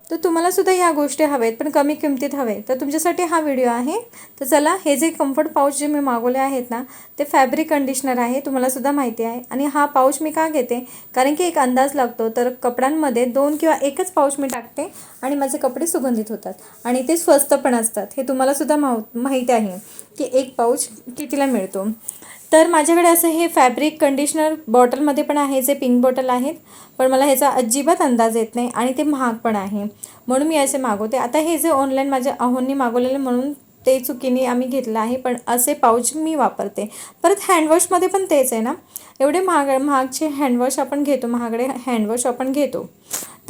तर तुम्हाला सुद्धा ह्या गोष्टी हवेत पण कमी किमतीत हवे तर तुमच्यासाठी हा व्हिडिओ आहे. तर चला, हे जे कम्फर्ट पाऊच जे मी मागवले आहेत ना, ते फॅब्रिक कंडिशनर आहे, तुम्हाला सुद्धा माहिती आहे. आणि हा पाऊच मी का घेते, कारण की एक अंदाज लागतो. तर कपड्यांमध्ये 2 किंवा एकच पाऊच मी टाकते आणि माझे कपडे सुगंधित होतात आणि ते स्वस्त पण असतात. हे तुम्हाला सुद्धा माहीत आहे की एक पाऊच कितीला मिळतो. तर माझ्याकडे असं हे फॅब्रिक कंडिशनर बॉटलमध्ये पण आहे, जे पिंक बॉटल आहेत. पण मला ह्याचा अजिबात अंदाज येत नाही आणि ते महाग पण आहे, म्हणून मी असे मागवते. आता हे जे ऑनलाईन माझ्या अहोंनी मागवलेले म्हणून ते चुकीने आम्ही घेतलं आहे, पण असे पाऊच मी वापरते. परत हँडवॉशमध्ये पण तेच आहे ना, एवढे महागचे हँडवॉश आपण घेतो, महागडे हँडवॉश आपण घेतो.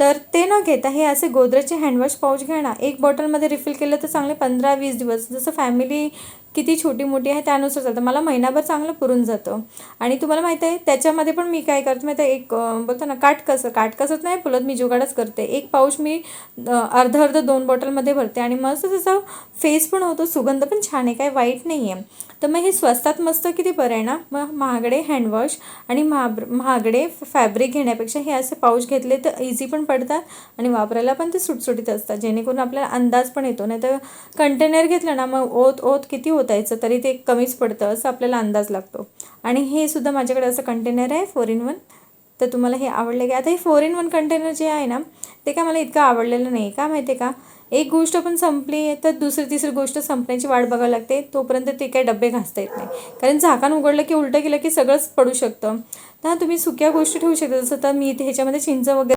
तर ते न घेता हे असे गोदरेजचे हँडवॉश पाऊच घ्या ना. एक बॉटलमध्ये रिफिल केलं तर चांगले 15-20 दिवस, जसं फॅमिली किती छोटी मोठी आहे त्यानुसार चालतं. मला महिनाभर चांगलं पुरून जातं. आणि तुम्हाला माहीत आहे त्याच्यामध्ये पण मी काय करते माहीत आहे, एक बोलतो ना काटकसत नाही बोलत, मी जुगाडच करते. एक पाऊच मी अर्ध 2 बॉटलमध्ये भरते आणि मस्त त्याचा फेस पण होतो, सुगंध पण छान आहे, काय वाईट नाही आहे. तर मग हे स्वस्तात मस्त किती बरं आहे ना. मग महागडे हँडवॉश आणि महागडे फॅब्रिक घेण्यापेक्षा हे असे पाऊच घेतले तर इझी पण पडतात आणि वापरायला पण ते सुटसुटीत असतात, जेणेकरून आपल्याला अंदाज पण येतो. नाही तर कंटेनर घेतलं ना, मग ओत किती ओतायचं तरी ते कमीच पडतं असं आपल्याला अंदाज लागतो. आणि हे सुद्धा माझ्याकडे असं कंटेनर आहे 4-in-1. तर तुम्हाला हे आवडले का? आता हे 4-in-1 कंटेनर जे आहे ना, ते काय मला इतकं आवडलेलं नाही. का माहिती आहे का, एक गोष्ट पण संपली तर दुसरी-तिसरी गोष्ट संपण्याची वाट बघावी लागते, तोपर्यंत ते काही डबे घासता येत नाही. कारण झाकण उघडलं की उलटं केलं की सगळंच पडू शकतं. तर तुम्ही सुक्या गोष्टी ठेवू शकता, जसं तर मी इथे ह्याच्यामध्ये चिंच वगैरे